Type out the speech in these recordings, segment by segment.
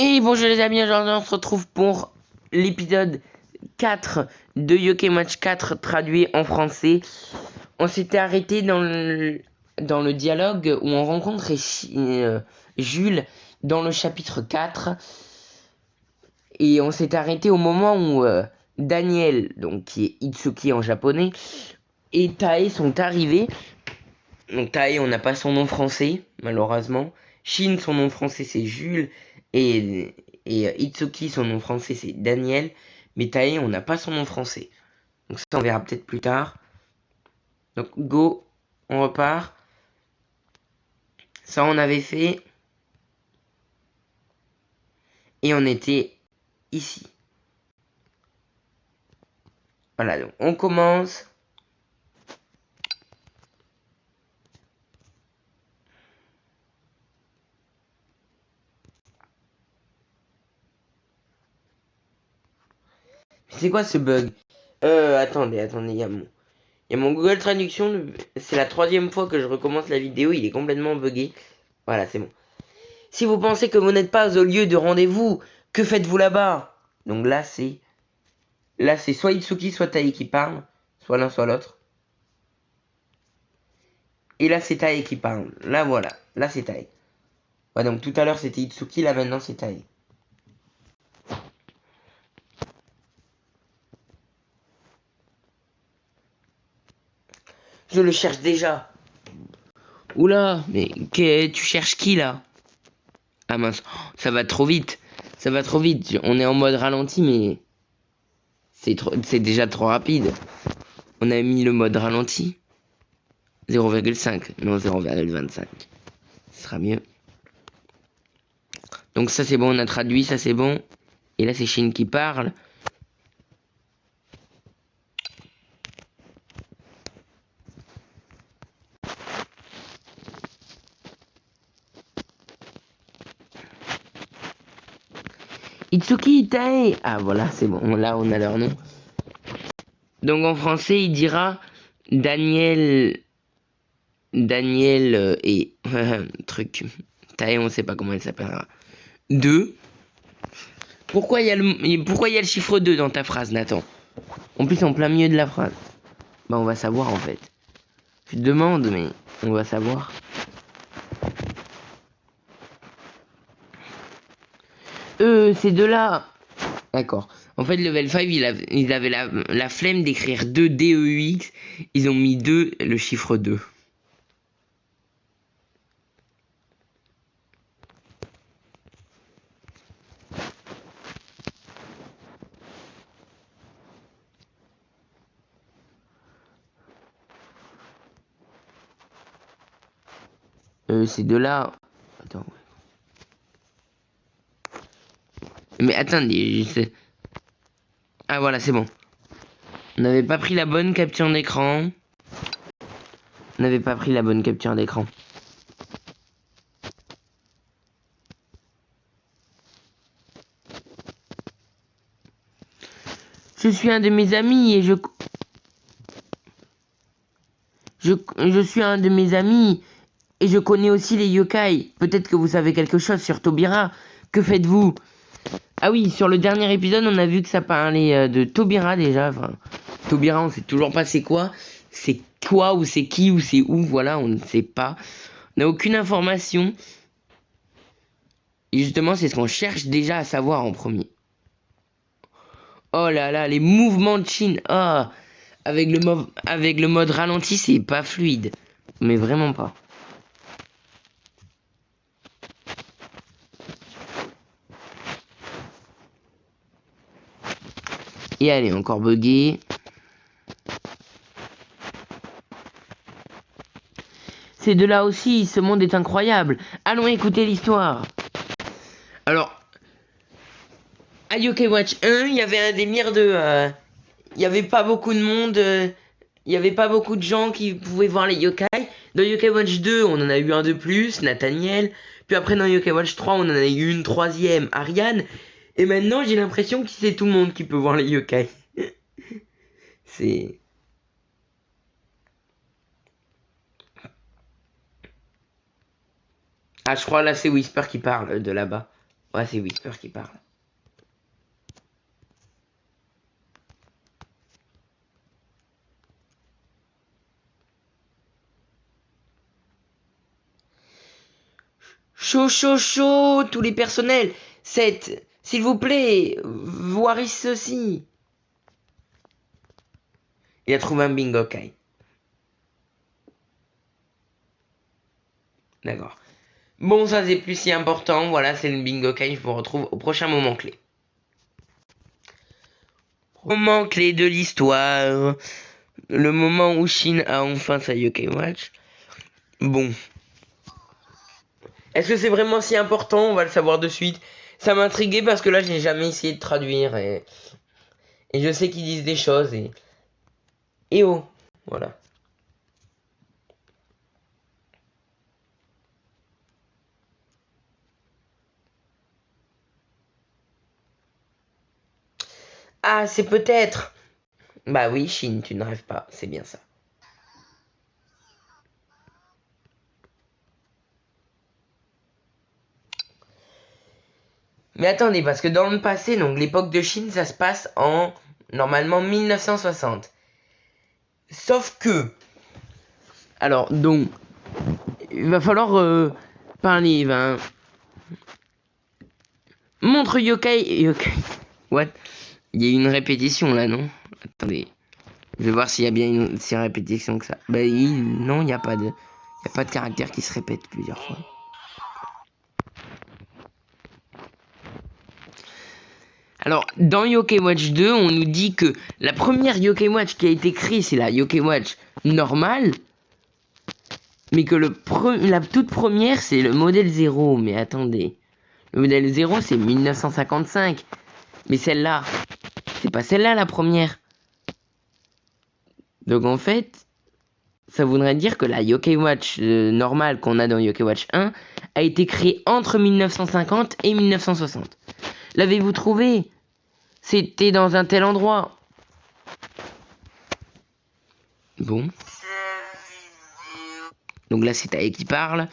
Et bonjour les amis, aujourd'hui on se retrouve pour l'épisode 4 de Yokai Watch 4 traduit en français. On s'était arrêté dans le dialogue où on rencontre Jules dans le chapitre 4. Et on s'est arrêté au moment où Daniel, donc qui est Itsuki en japonais, et Tae sont arrivés. Donc Tae, on n'a pas son nom français, malheureusement. Shin, son nom français c'est Jules. Et Itsuki, son nom français c'est Daniel. Mais Tae, on n'a pas son nom français. Donc ça, on verra peut-être plus tard. Donc go, on repart. Ça, on avait fait. Et on était ici. Voilà, donc on commence. C'est quoi ce bug? Attendez, il y a mon Google Traduction. C'est la 3e fois que je recommence la vidéo. Il est complètement buggé. Voilà, c'est bon. Si vous pensez que vous n'êtes pas au lieu de rendez-vous, que faites-vous là-bas? Donc là, c'est soit Itsuki, soit Tae qui parle. Soit l'un, soit l'autre. Et là, c'est Tae qui parle. Là, voilà. Là, c'est Tae. Ouais, donc tout à l'heure, c'était Itsuki. Là, maintenant, c'est Tae. Je le cherche déjà. Oula, mais tu cherches qui, là? Ah mince, ça va trop vite. Ça va trop vite. On est en mode ralenti, mais c'est déjà trop rapide. On a mis le mode ralenti. 0,5, non 0,25. Ce sera mieux. Donc ça c'est bon, on a traduit, ça c'est bon. Et là c'est Shin qui parle. Itsuki Tae. Ah voilà, c'est bon, là on a leur nom. Donc en français il dira Daniel et truc. Tae, on sait pas comment elle s'appellera. 2. Pourquoi il y a le chiffre 2 dans ta phrase, Nathan? En plus en plein milieu de la phrase. Bah on va savoir en fait. Je te demande, mais on va savoir. Ces deux-là. D'accord. En fait, Level 5, ils avaient la flemme d'écrire 2 DEUX. Ils ont mis 2, le chiffre 2. Ces deux-là. Attends. Mais attendez, Ah voilà, c'est bon. On n'avait pas pris la bonne capture d'écran. On n'avait pas pris la bonne capture d'écran. Je suis un de mes amis et je suis un de mes amis et je connais aussi les yokai. Peut-être que vous savez quelque chose sur Tobira. Que faites-vous? Ah oui, sur le dernier épisode, on a vu que ça parlait de Tobira déjà. Enfin, Tobira, on sait toujours pas c'est quoi. C'est quoi ou c'est qui ou c'est où, voilà, on ne sait pas. On n'a aucune information. Et justement, c'est ce qu'on cherche déjà à savoir en premier. Oh là là, les mouvements de Chine. Ah, avec le mode ralenti, c'est pas fluide. Mais vraiment pas. Et elle est encore buggée. Ces deux-là aussi, ce monde est incroyable. Allons écouter l'histoire. Alors, à Yokai Watch 1, il y avait un délire de... il n'y avait pas beaucoup de monde, il n'y avait pas beaucoup de gens qui pouvaient voir les yokai. Dans Yokai Watch 2, on en a eu un de plus, Nathaniel. Puis après, dans Yokai Watch 3, on en a eu une troisième, Ariane. Et maintenant, j'ai l'impression que c'est tout le monde qui peut voir les yokai. C'est... Ah, je crois là, c'est Whisper qui parle de là-bas. Ouais, c'est Whisper qui parle. Chaud, chaud, chaud, tous les personnels. 7, s'il vous plaît, voir ceci. Il a trouvé un bingo, Kai. D'accord. Bon, ça c'est plus si important. Voilà, c'est le bingo, Kai. Je vous retrouve au prochain moment clé. Moment clé de l'histoire. Le moment où Shin a enfin sa Yokai Watch. Bon. Est-ce que c'est vraiment si important? On va le savoir de suite. Ça m'a intrigué parce que là, j'ai jamais essayé de traduire et je sais qu'ils disent des choses et oh, voilà. Ah, c'est peut-être. Bah oui, Shin, tu ne rêves pas, c'est bien ça. Mais attendez, parce que dans le passé, donc l'époque de Shin, ça se passe en normalement 1960. Sauf que, alors donc, il va falloir parler. Montre yokai. What? Il y a une répétition là, non? Attendez. Je vais voir s'il y a bien une si répétition que ça. Bah non, il n'y a pas de caractère qui se répète plusieurs fois. Alors, dans Yokai Watch 2, on nous dit que la première Yokai Watch qui a été créée, c'est la Yokai Watch normale. Mais que la toute première, c'est le modèle 0. Mais attendez. Le modèle 0, c'est 1955. Mais celle-là, c'est pas celle-là la première. Donc en fait, ça voudrait dire que la Yokai Watch normale qu'on a dans Yokai Watch 1 a été créée entre 1950 et 1960. L'avez-vous trouvé? C'était dans un tel endroit. Bon. Donc là, c'est Tae qui parle.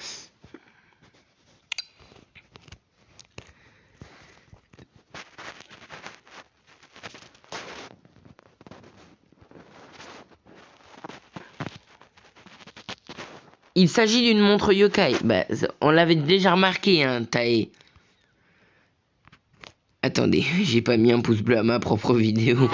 Il s'agit d'une montre yokai. Bah, on l'avait déjà remarqué, hein, Tae. Attendez, j'ai pas mis un pouce bleu à ma propre vidéo.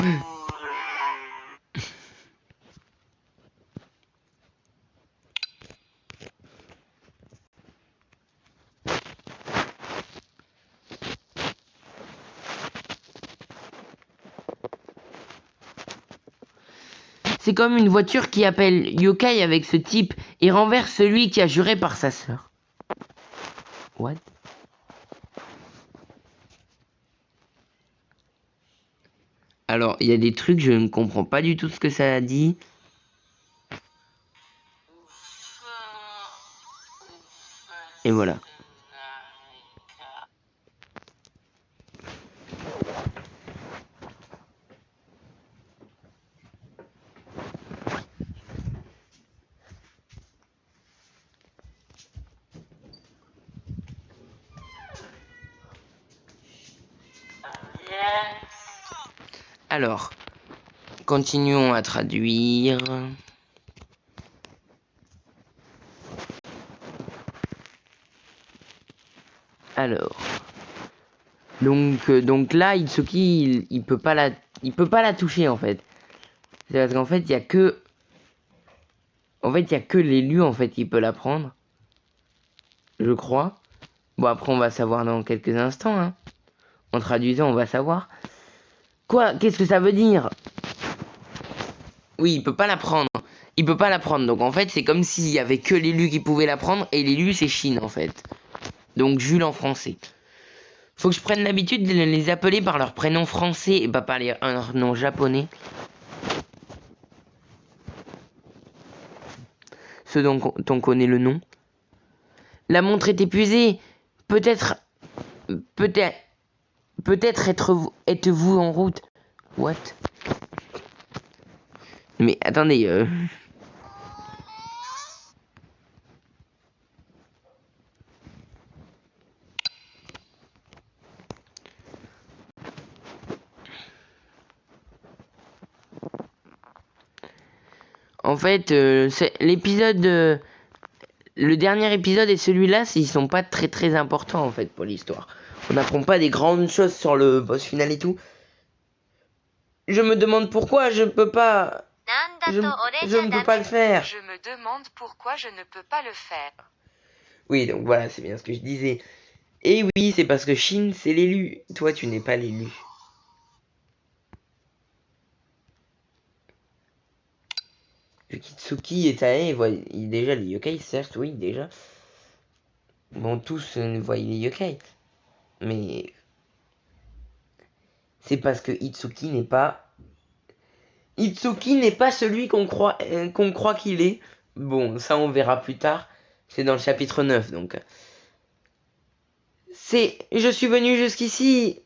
C'est comme une voiture qui appelle yokai avec ce type et renverse celui qui a juré par sa sœur. What? Alors, il y a des trucs, je ne comprends pas du tout ce que ça a dit. Et voilà. Alors, continuons à traduire. Alors, donc là, Itsuki, il peut pas la toucher en fait. C'est parce qu'en fait, il y a que, l'élu en fait qui peut la prendre, je crois. Bon, après, on va savoir dans quelques instants. Hein. En traduisant, on va savoir. Quoi? Qu'est-ce que ça veut dire? Oui, il peut pas la prendre. Il peut pas la prendre. Donc en fait, c'est comme s'il y avait que l'élu qui pouvait la prendre et l'élu c'est Chine en fait. Donc Jules en français. Faut que je prenne l'habitude de les appeler par leur prénom français et pas par leur nom japonais. Ceux dont on connaît le nom. La montre est épuisée. Peut-être êtes-vous en route. What? Mais attendez. En fait, l'épisode... le dernier épisode et celui-là, ils sont pas très très importants en fait pour l'histoire. On n'apprend pas des grandes choses sur le boss final et tout. Je me demande pourquoi je peux pas... Je ne peux pas le faire. Je me demande pourquoi je ne peux pas le faire. Oui, donc voilà, c'est bien ce que je disais. Et oui, c'est parce que Shin, c'est l'élu. Toi, tu n'es pas l'élu. Yukitsuki et Tae voient déjà les yokai, certes, oui, déjà. Bon, tous voient les yokai. Mais... c'est parce que Itsuki n'est pas... Itsuki n'est pas celui qu'on croit qu'il est. Bon, ça on verra plus tard. C'est dans le chapitre 9, donc... Je suis venu jusqu'ici.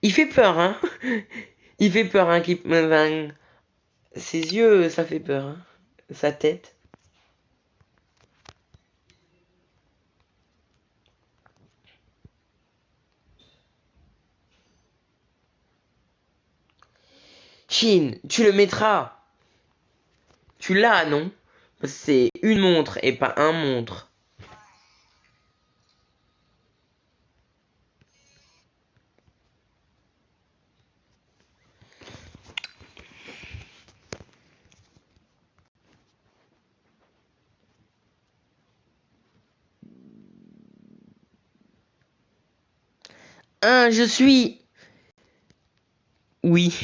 Il fait peur, hein. Il fait peur, hein. Ses yeux, ça fait peur, hein. Sa tête. Shin, tu le mettras. Tu l'as, non? C'est une montre et pas un montre. Je suis... Oui.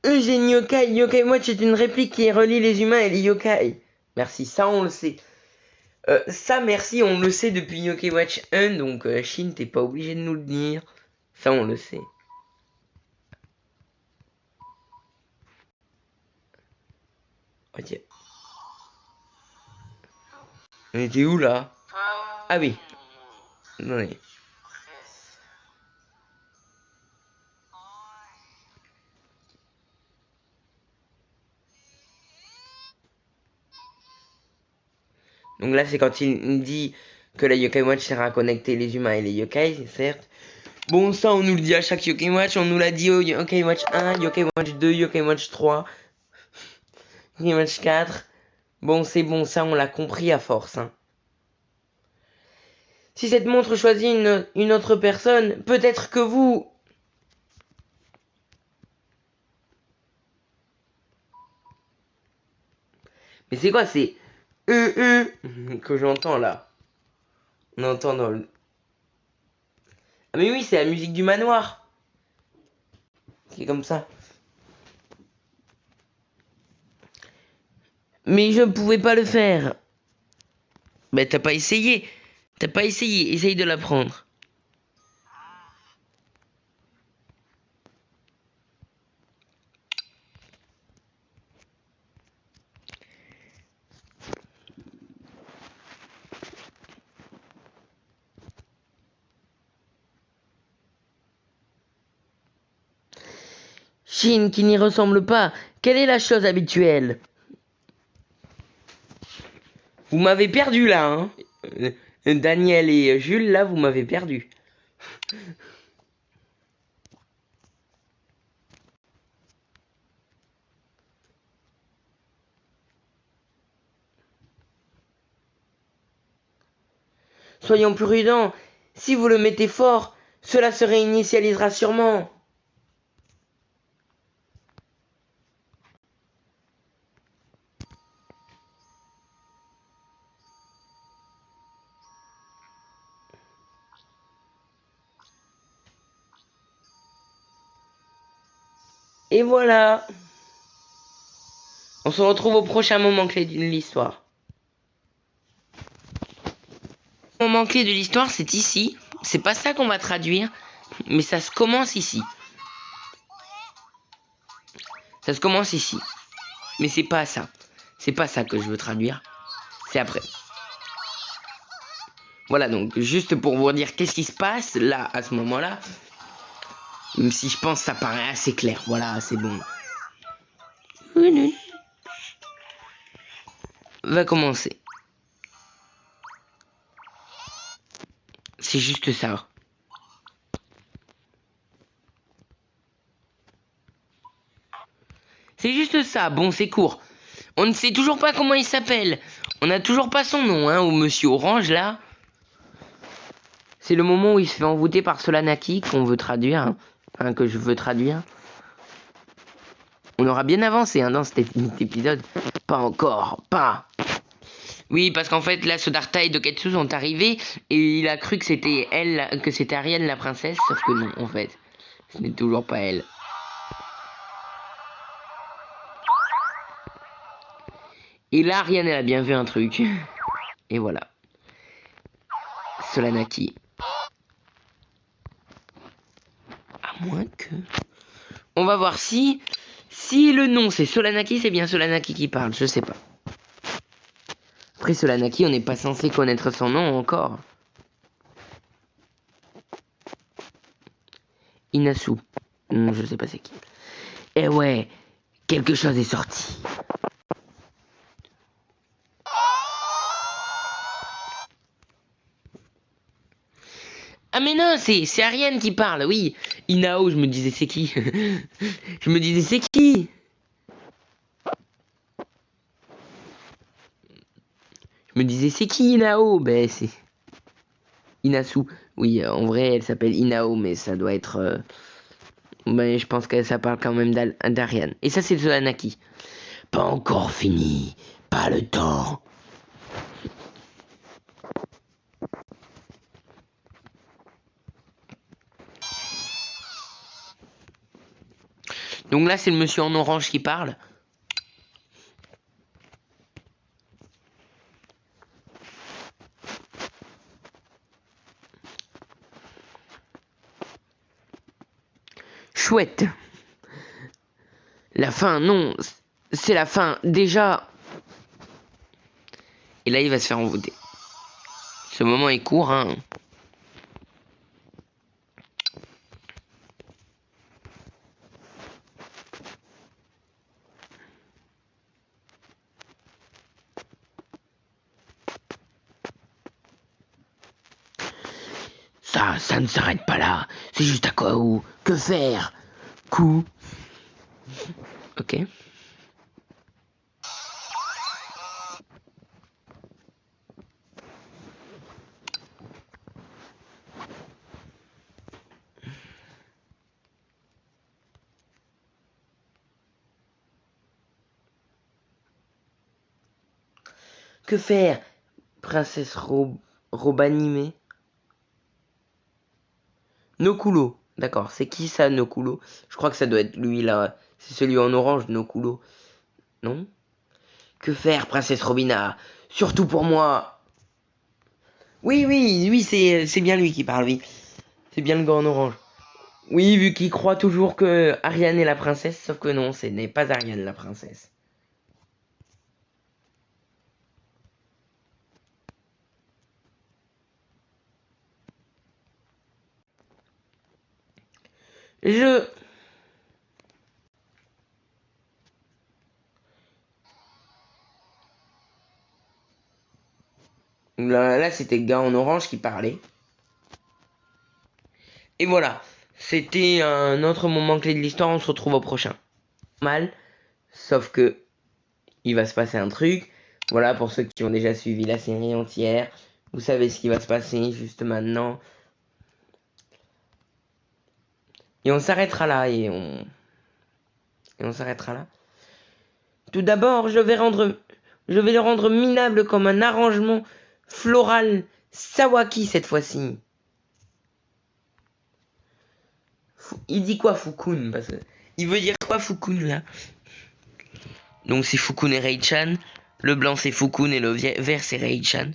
Eugène Yokai, Yokai Watch est une réplique qui relie les humains et les yokai. Merci, ça on le sait. Ça merci, on le sait depuis Yokai Watch 1, donc Shin, t'es pas obligé de nous le dire. Ça on le sait. Ok. On était où là? Ah oui. Oui. Donc là, c'est quand il dit que la Yokai Watch sert à connecter les humains et les yokai, certes. Bon, ça, on nous le dit à chaque Yokai Watch. On nous l'a dit au Yokai Watch 1, Yokai Watch 2, Yokai Watch 3, Yokai Watch 4. Bon, c'est bon, ça, on l'a compris à force. Hein. Si cette montre choisit une autre personne, peut-être que vous... Mais c'est quoi, c'est... que j'entends là. On entend dans le... Ah mais oui, c'est la musique du manoir. Qui est comme ça. Mais je ne pouvais pas le faire. Ben t'as pas essayé. T'as pas essayé. Essaye de l'apprendre. Shin qui n'y ressemble pas. Quelle est la chose habituelle? Vous m'avez perdu là, hein. Daniel et Jules, là, vous m'avez perdu. Soyons prudents. Si vous le mettez fort, cela se réinitialisera sûrement. Et voilà. On se retrouve au prochain moment clé de l'histoire. Le moment clé de l'histoire, c'est ici. C'est pas ça qu'on va traduire, mais ça se commence ici. Ça se commence ici. Mais c'est pas ça. C'est pas ça que je veux traduire. C'est après. Voilà, donc juste pour vous dire qu'est-ce qui se passe là, à ce moment-là. Même si je pense que ça paraît assez clair. Voilà, c'est bon. Va commencer. C'est juste ça. C'est juste ça. Bon, c'est court. On ne sait toujours pas comment il s'appelle. On n'a toujours pas son nom, hein, au monsieur Orange, là. C'est le moment où il se fait envoûter par Solanaki qu'on veut traduire. Hein. Enfin, que je veux traduire. On aura bien avancé hein, dans cet épisode. Pas encore. Pas. Oui, parce qu'en fait, là, Sodarta et Doketsu sont arrivés. Et il a cru que c'était elle, que c'était Ariane la princesse. Sauf que non, en fait. Ce n'est toujours pas elle. Et là, Ariane, elle a bien vu un truc. Et voilà. Solanaki. À moins que... On va voir si... Si le nom c'est Solanaki, c'est bien Solanaki qui parle. Je sais pas. Après Solanaki, on n'est pas censé connaître son nom encore. Inasu. Je sais pas c'est qui. Eh ouais, quelque chose est sorti. Ah mais non, c'est Ariane qui parle, oui. Inao, je me disais c'est qui. Je me disais c'est qui. Je me disais c'est qui Inao. Ben c'est Inasu. Oui, en vrai elle s'appelle Inao, mais ça doit être... Ben je pense que ça parle quand même d'Ariane. Et ça c'est Solanaki. Pas encore fini. Pas le temps. Donc là, c'est le monsieur en orange qui parle. Chouette. La fin, non. C'est la fin. Déjà. Et là, il va se faire envoûter. Ce moment est court, hein. Ça ne s'arrête pas là. C'est juste à quoi ou que faire. Coup. Ok. Que faire, princesse Robanime? Nokulo. D'accord, c'est qui ça, Nokulo? Je crois que ça doit être lui là. C'est celui en orange, Nokulo. Non? Que faire, princesse Robina? Surtout pour moi. Oui, oui, oui, c'est bien lui qui parle, oui. C'est bien le gars en orange. Oui, vu qu'il croit toujours que Ariane est la princesse, sauf que non, ce n'est pas Ariane la princesse. Je... Là c'était le gars en orange qui parlait. Et voilà, c'était un autre moment clé de l'histoire, on se retrouve au prochain. Mal, sauf que il va se passer un truc. Voilà, pour ceux qui ont déjà suivi la série entière, vous savez ce qui va se passer juste maintenant. Et on s'arrêtera là, et on s'arrêtera là. Tout d'abord, je vais le rendre minable comme un arrangement floral Sawaki cette fois-ci. Il dit quoi Fukun parce que... Il veut dire quoi Fukun là? Donc c'est Fukun et Reichan. Le blanc c'est Fukun et le vert c'est Reichan.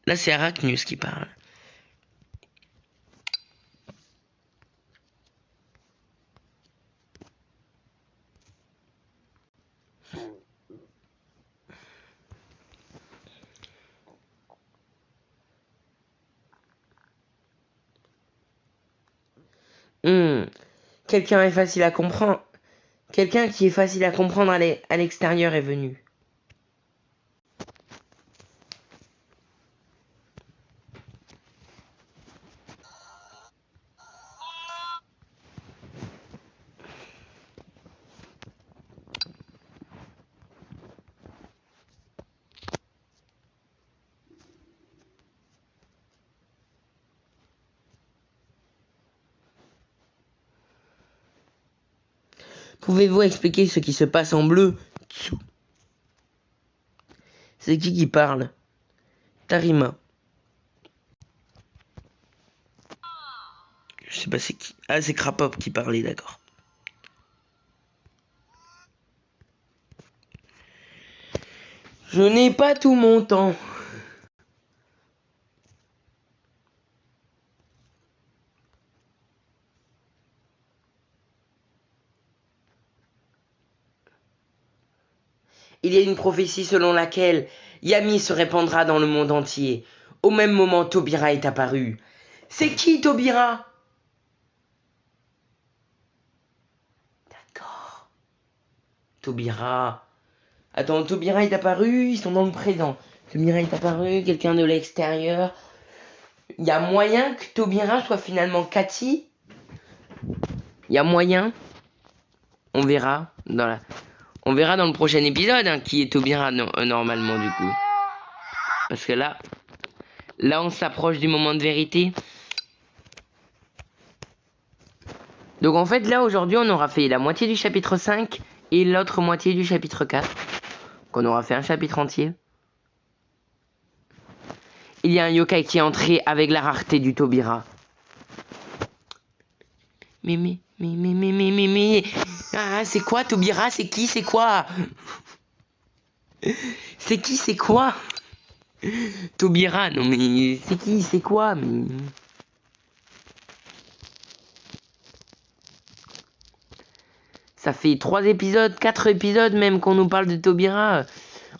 Là c'est Arachnius qui parle. Hmm. Quelqu'un est facile à comprendre. Quelqu'un qui est facile à comprendre à l'extérieur est venu. Pouvez-vous expliquer ce qui se passe en bleu? C'est qui parle? Tarima. Je sais pas c'est qui. Ah, c'est Krapop qui parlait, d'accord. Je n'ai pas tout mon temps. Il y a une prophétie selon laquelle Yami se répandra dans le monde entier. Au même moment, Taubira est apparu. C'est qui, Taubira? D'accord. Taubira. Attends, Taubira est apparu, ils sont dans le présent. Taubira est apparu, quelqu'un de l'extérieur. Il y a moyen que Taubira soit finalement Cathy. Il y a moyen. On verra on verra dans le prochain épisode hein, qui est Taubira normalement du coup. Parce que là on s'approche du moment de vérité. Donc en fait là aujourd'hui on aura fait la moitié du chapitre 5 et l'autre moitié du chapitre 4. Qu'on aura fait un chapitre entier. Il y a un yokai qui est entré avec la rareté du Taubira. Mais. Ah, c'est quoi Taubira? C'est qui? C'est quoi? C'est qui? C'est quoi? Taubira, non mais c'est qui? C'est quoi? Mais... Ça fait 3 épisodes, 4 épisodes même qu'on nous parle de Taubira.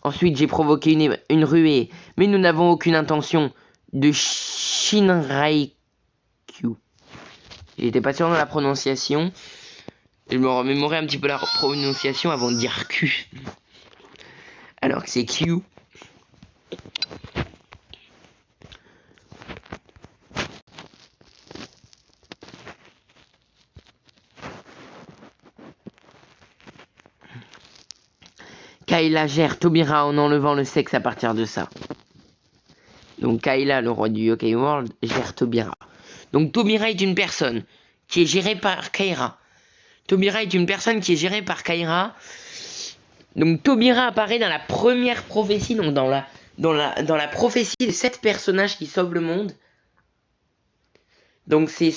Ensuite, j'ai provoqué une ruée, mais nous n'avons aucune intention de Shinraikyu. J'étais pas sûr de la prononciation. Je me remémorais un petit peu la prononciation avant de dire Q. Alors que c'est Q. Kayla gère Taubira en enlevant le sexe à partir de ça. Donc Kayla, le roi du Yokai World, gère Taubira. Donc Taubira est une personne qui est gérée par Kaira. Taubira est une personne qui est gérée par Kaira. Donc Taubira apparaît dans la première prophétie, donc dans la prophétie des 7 personnages qui sauvent le monde. Donc c'est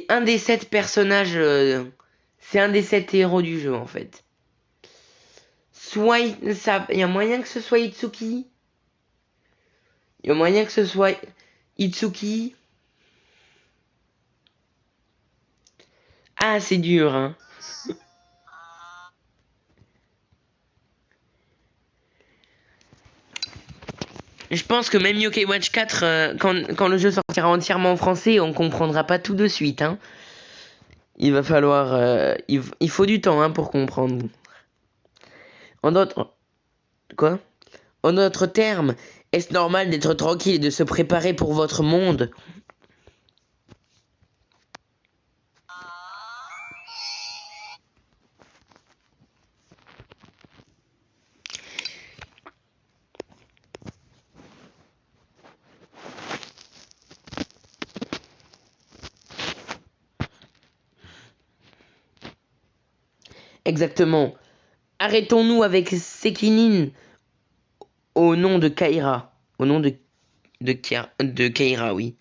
un des 7 personnages, c'est un des 7 héros du jeu en fait. Soit il y a moyen que ce soit Itsuki. Il y a moyen que ce soit Itsuki. Ah, c'est dur, hein. Je pense que même Yokai Watch 4, quand le jeu sortira entièrement en français, on comprendra pas tout de suite, hein. Il va falloir... il faut du temps, hein, pour comprendre. En d'autres termes, est-ce normal d'être tranquille et de se préparer pour votre monde? Exactement. Arrêtons-nous avec Sekinin au nom de Kaira. Au nom de Kaira, oui.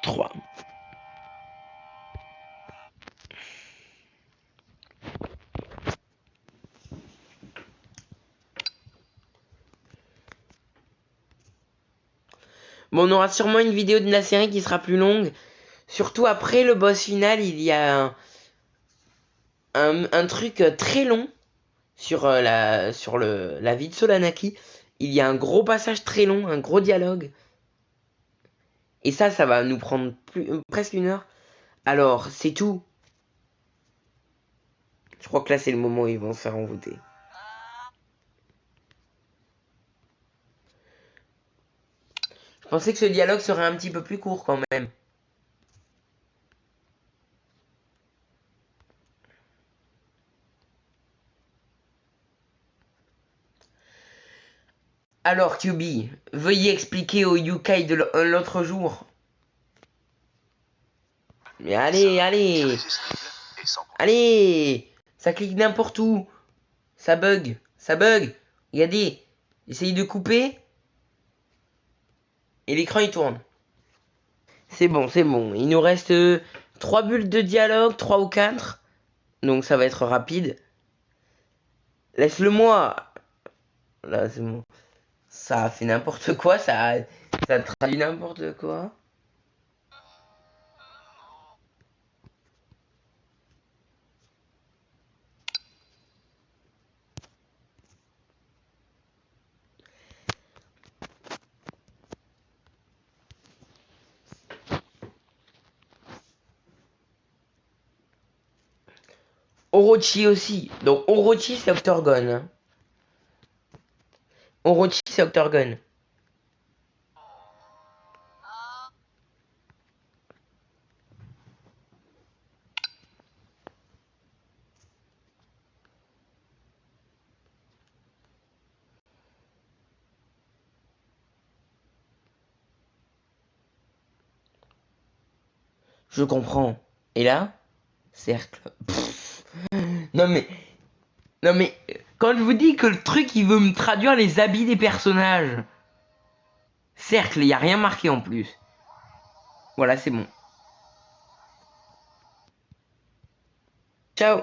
Trois. Bon, on aura sûrement une vidéo de la série qui sera plus longue. Surtout après le boss final, il y a un truc très long sur la vie de Solanaki. Il y a un gros passage très long, un gros dialogue. Et ça va nous prendre presque 1 heure. Alors, c'est tout. Je crois que là, c'est le moment où ils vont se faire envoûter. Je pensais que ce dialogue serait un petit peu plus court quand même. Alors, QB, veuillez expliquer au Yukai de l'autre jour. Mais allez, allez, allez, ça clique n'importe où. Ça bug, ça bug. Regardez, essayez de couper. Et l'écran il tourne. C'est bon, c'est bon. Il nous reste 3 bulles de dialogue, 3 ou 4. Donc ça va être rapide. Laisse-le moi. Là, c'est bon. Ça a fait n'importe quoi, ça traduit n'importe quoi. Orochi aussi. Donc Orochi c'est Octorgon. Hein. Orochi c'est Octorgon. Je comprends. Et là, cercle. Pff. Non mais, non mais, quand je vous dis que le truc il veut me traduire les habits des personnages. Cercle, il y a rien marqué en plus. Voilà, c'est bon. Ciao.